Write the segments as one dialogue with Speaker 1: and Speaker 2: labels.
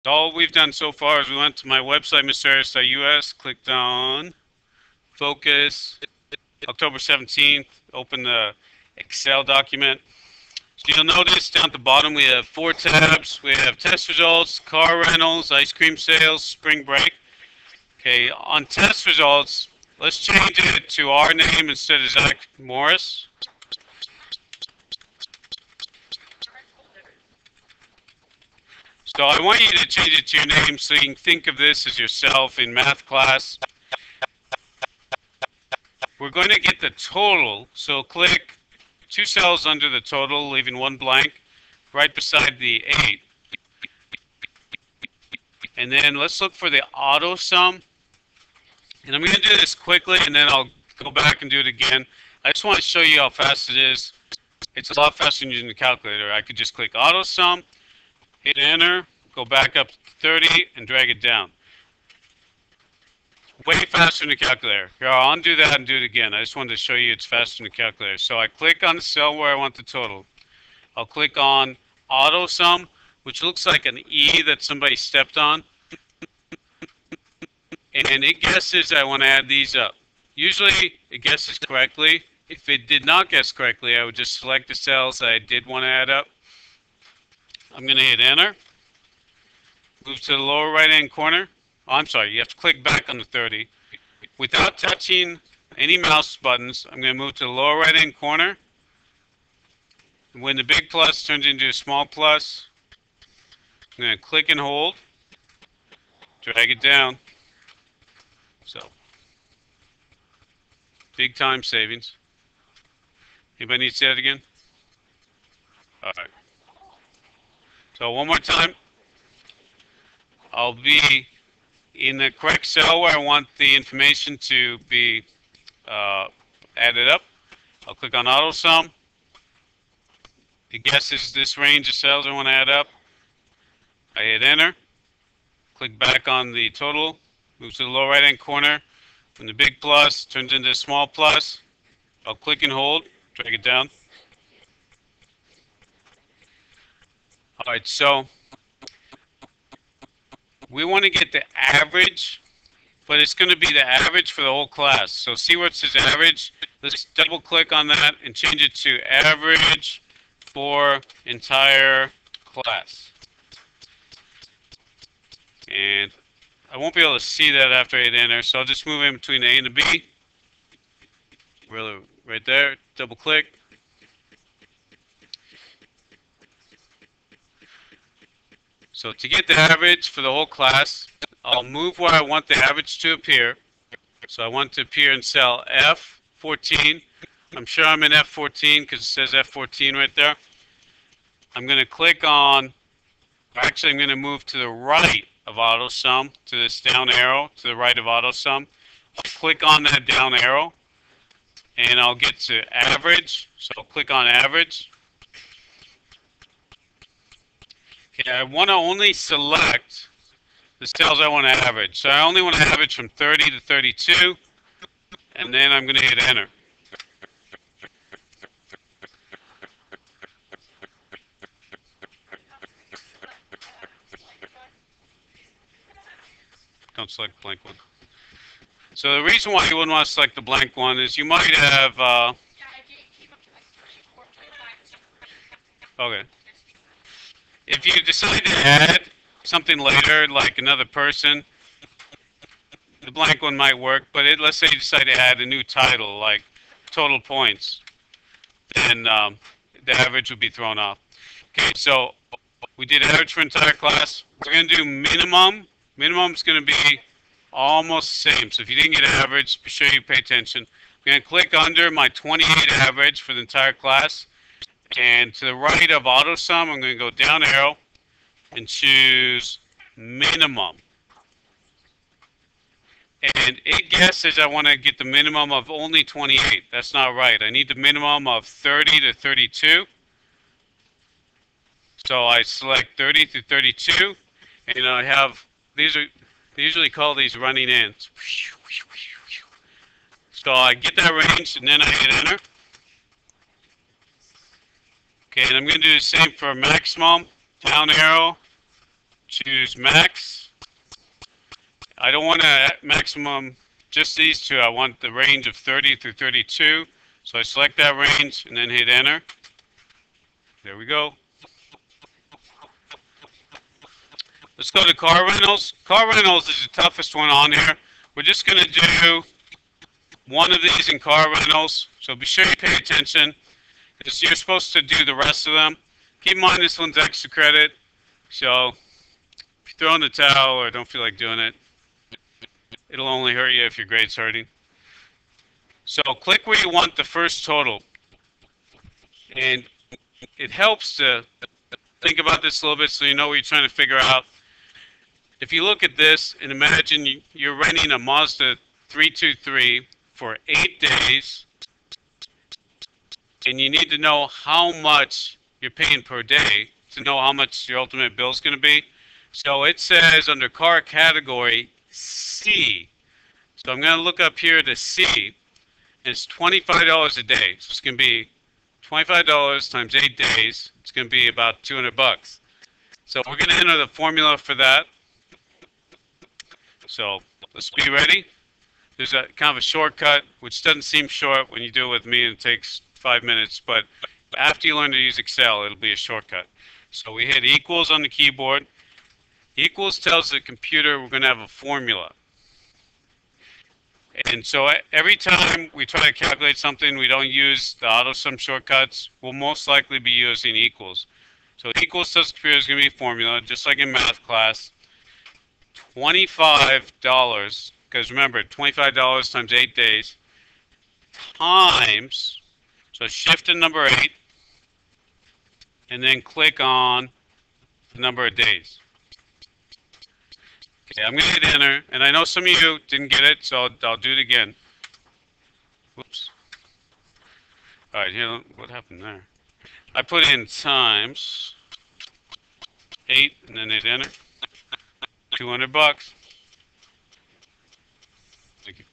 Speaker 1: All we've done so far is we went to my website, mrharris.us, clicked on Focus, October 17th, open the Excel document. So you'll notice down at the bottom we have 4 tabs. We have test results, car rentals, ice cream sales, spring break. Okay, on test results, let's change it to our name instead of Zach Morris. So I want you to change it to your name so you can think of this as yourself in math class. We're going to get the total, so click 2 cells under the total, leaving 1 blank, right beside the 8. And then let's look for the auto sum. And I'm going to do this quickly, and then I'll go back and do it again. I just want to show you how fast it is. It's a lot faster than using the calculator. I could just click auto sum, hit enter, go back up to 30, and drag it down. Way faster than the calculator. Here, I'll undo that and do it again. I just wanted to show you it's faster than the calculator. So I click on the cell where I want the total. I'll click on auto sum, which looks like an E that somebody stepped on. And it guesses I want to add these up. Usually it guesses correctly. If it did not guess correctly, I would just select the cells that I did want to add up. I'm going to hit enter. Move to the lower right hand corner. Oh, I'm sorry, you have to click back on the 30. Without touching any mouse buttons, I'm going to move to the lower right hand corner. When the big plus turns into a small plus, I'm going to click and hold, drag it down. So, big time savings. Anybody need to say that again? All right. So one more time. I'll be in the correct cell where I want the information to be added up. I'll click on auto sum. It guesses this range of cells I want to add up. I hit enter. Click back on the total. Move to the lower right hand corner. When the big plus turns into a small plus, I'll click and hold, drag it down. All right, so we want to get the average, but it's going to be the average for the whole class. So see where it says average? Let's double click on that and change it to average for entire class. And I won't be able to see that after I hit enter, so I'll just move in between A and the B. Really, right there, double click. So to get the average for the whole class, I'll move where I want the average to appear. So I want it to appear in cell F14. I'm sure I'm in F14 because it says F14 right there. I'm going to click on, actually I'm going to move to the right of auto sum, to this down arrow to the right of auto sum. I'll click on that down arrow and I'll get to average. So I'll click on average. Okay, I want to only select the cells I want to average. So I only want to average from 30 to 32, and then I'm going to hit enter. Don't select the blank one. So the reason why you wouldn't want to select the blank one is you might have okay. If you decide to add something later, like another person, the blank one might work. But let's say you decide to add a new title, like total points, then the average would be thrown off. Okay, so we did average for entire class. We're going to do minimum. Minimum is going to be almost the same. So if you didn't get average, be sure you pay attention. I'm going to click under my 28 average for the entire class. And to the right of auto sum, I'm going to go down arrow and choose minimum. And it guesses I want to get the minimum of only 28. That's not right. I need the minimum of 30 to 32. So I select 30 to 32. And I have, they usually call these running ends. So I get that range and then I hit enter. Okay, and I'm going to do the same for maximum. Down arrow, choose max. I don't want a maximum, just these two. I want the range of 30 through 32. So I select that range and then hit enter. There we go. Let's go to car rentals. Car rentals is the toughest one on here. We're just going to do one of these in car rentals. So be sure you pay attention, because you're supposed to do the rest of them. Keep in mind this one's extra credit. So if you throw in the towel or don't feel like doing it, it'll only hurt you if your grade's hurting. So click where you want the first total. And it helps to think about this a little bit so you know what you're trying to figure out. If you look at this and imagine you're renting a Mazda 323 for 8 days, and you need to know how much you're paying per day to know how much your ultimate bill is going to be. So it says under car category C. So I'm going to look up here to C. And it's $25 a day. So it's going to be $25 times 8 days. It's going to be about 200 bucks. So we're going to enter the formula for that. So let's be ready. There's a kind of a shortcut, which doesn't seem short when you do it with me, and it takes 5 minutes. But after you learn to use Excel, it'll be a shortcut. So we hit equals on the keyboard. Equals tells the computer we're going to have a formula. And so every time we try to calculate something, we don't use the auto sum shortcuts. We'll most likely be using equals. So equals tells the computer is going to be a formula, just like in math class. $25, because remember, $25 times 8 days, times, so shift to number 8, and then click on the number of days. Okay, I'm going to hit enter, and I know some of you didn't get it, so I'll do it again. Whoops. All right, here, what happened there? I put in times 8, and then hit enter. 200 bucks. Thank you.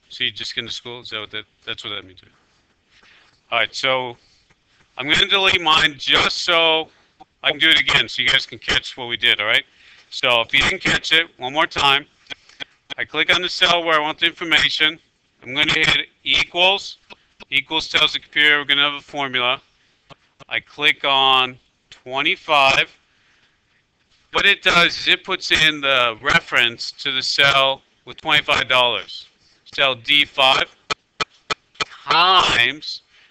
Speaker 1: So you just get into school? Is that what that's what that means? All right, so I'm going to delete mine just so I can do it again so you guys can catch what we did, all right? So if you didn't catch it, one more time. I click on the cell where I want the information. I'm going to hit equals. Equals tells the computer we're going to have a formula. I click on 25. What it does is it puts in the reference to the cell with $25. Cell D5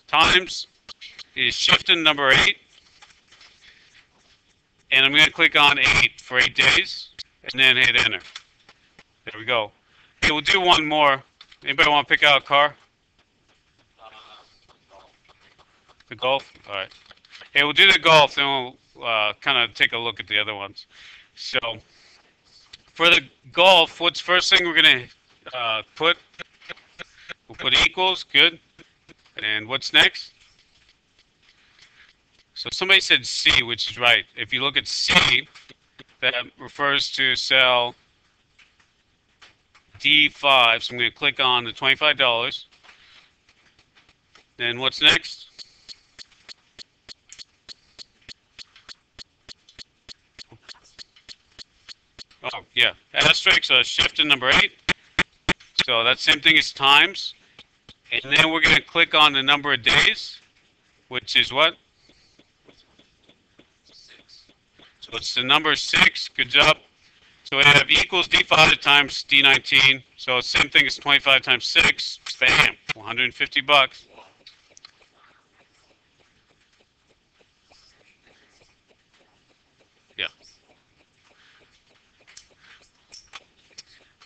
Speaker 1: times is shifting number 8. And I'm going to click on 8 for 8 days, and then hit enter. There we go. Okay, we'll do one more. Anybody want to pick out a car? The Golf? All right. Hey, we'll do the Golf, then we'll kind of take a look at the other ones. So, for the Golf, what's the first thing we're going to put? We'll put equals. Good. And what's next? So somebody said C, which is right. If you look at C, that refers to cell D5. So I'm going to click on the $25. Then what's next? Oh, yeah. Asterisk, so shift in number 8. So that's the same thing as times. And then we're going to click on the number of days, which is what? So it's the number 6. Good job. So we have equals D5 times D19. So it's the same thing as 25 times 6. Bam. 150 bucks. Yeah.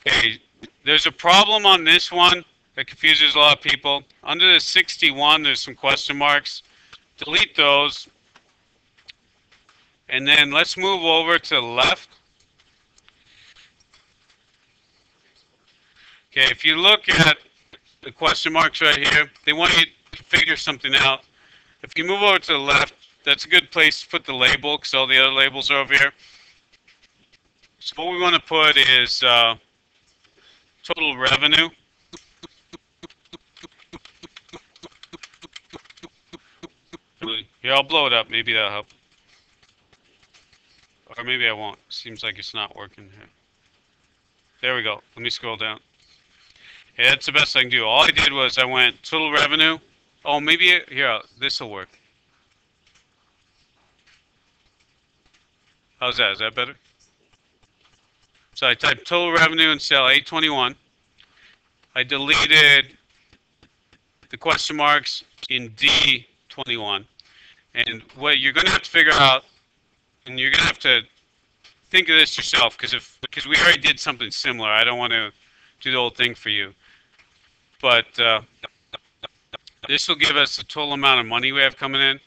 Speaker 1: Okay. There's a problem on this one that confuses a lot of people. Under the 61, there's some question marks. Delete those. And then let's move over to the left. Okay, if you look at the question marks right here, they want you to figure something out. If you move over to the left, that's a good place to put the label because all the other labels are over here. So what we want to put is total revenue. Here, I'll blow it up. Maybe that'll help. Or maybe I won't. Seems like it's not working here. There we go. Let me scroll down. Yeah, that's the best I can do. All I did was I went total revenue. Oh, maybe here, this will work. How's that? Is that better? So I typed total revenue in cell 821. I deleted the question marks in D21. And what you're going to have to figure out, and you're going to have to think of this yourself, because we already did something similar. I don't want to do the whole thing for you. But this will give us the total amount of money we have coming in.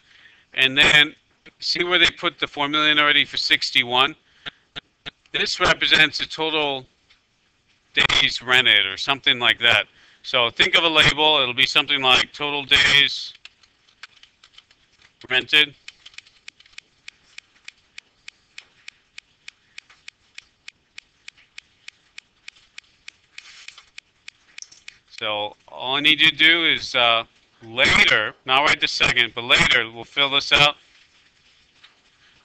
Speaker 1: And then see where they put the formula in already for 61? This represents the total days rented or something like that. So think of a label. It'll be something like total days rented. So all I need you to do is later, not right this second, but later we'll fill this out.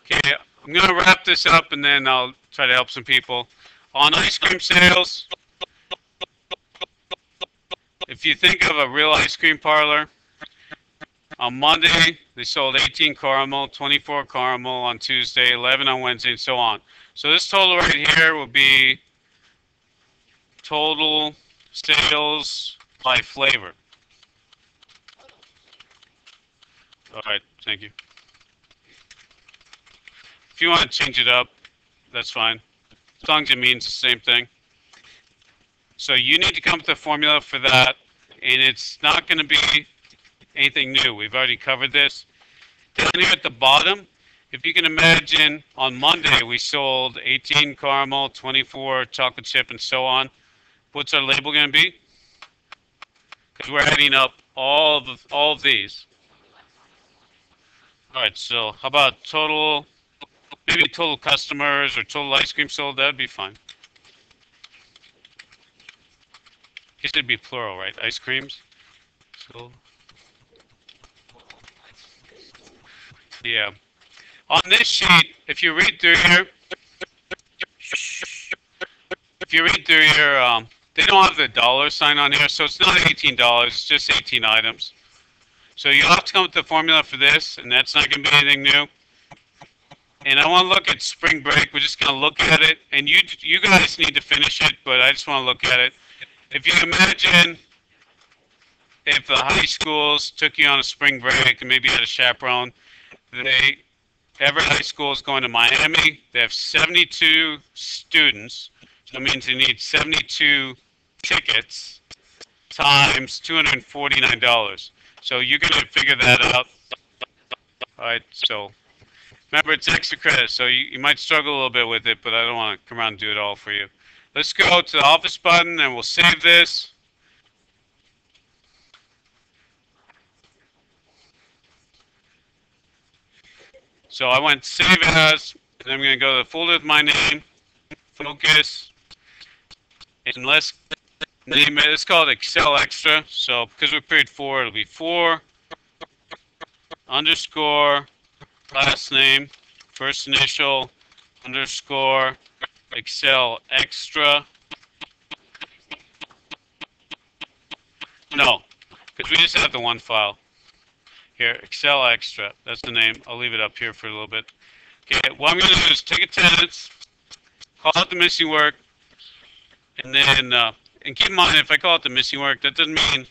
Speaker 1: Okay, I'm going to wrap this up and then I'll try to help some people. On ice cream sales, if you think of a real ice cream parlor, on Monday they sold 18 caramel, 24 caramel on Tuesday, 11 on Wednesday, and so on. So this total right here will be total sales by flavor. All right, thank you. If you want to change it up, that's fine. As long as it means the same thing. So you need to come up with a formula for that, and it's not going to be anything new. We've already covered this. Down here at the bottom, if you can imagine, on Monday we sold 18 caramel, 24 chocolate chip, and so on. What's our label going to be? Because we're adding up all of these. All right, so how about total, maybe total customers or total ice cream sold? That'd be fine. I guess it'd be plural, right? Ice creams. So, yeah. On this sheet, if you read through here, they don't have the dollar sign on here, so it's not $18. It's just 18 items. So you'll have to come up with the formula for this, and that's not going to be anything new. And I want to look at spring break. We're just going to look at it, and you guys need to finish it, but I just want to look at it. If you imagine if the high schools took you on a spring break and maybe had a chaperone, every high school is going to Miami. They have 72 students, so that means they need 72 tickets times $249. So you're going to figure that out. All right, so remember, it's extra credit, so you might struggle a little bit with it, but I don't want to come around and do it all for you. Let's go to the Office button, and we'll save this. So I went Save As, and I'm going to go to the folder with my name, Focus, and let's name it. It's called ExcelExtra. So because we're period 4, it'll be 4 underscore last name, first initial underscore ExcelExtra. No, because we just have the one file. Here, ExcelExtra. That's the name. I'll leave it up here for a little bit. Okay, what I'm going to do is take attendance, call out the missing work, and then, and keep in mind, if I call it the missing work, that doesn't mean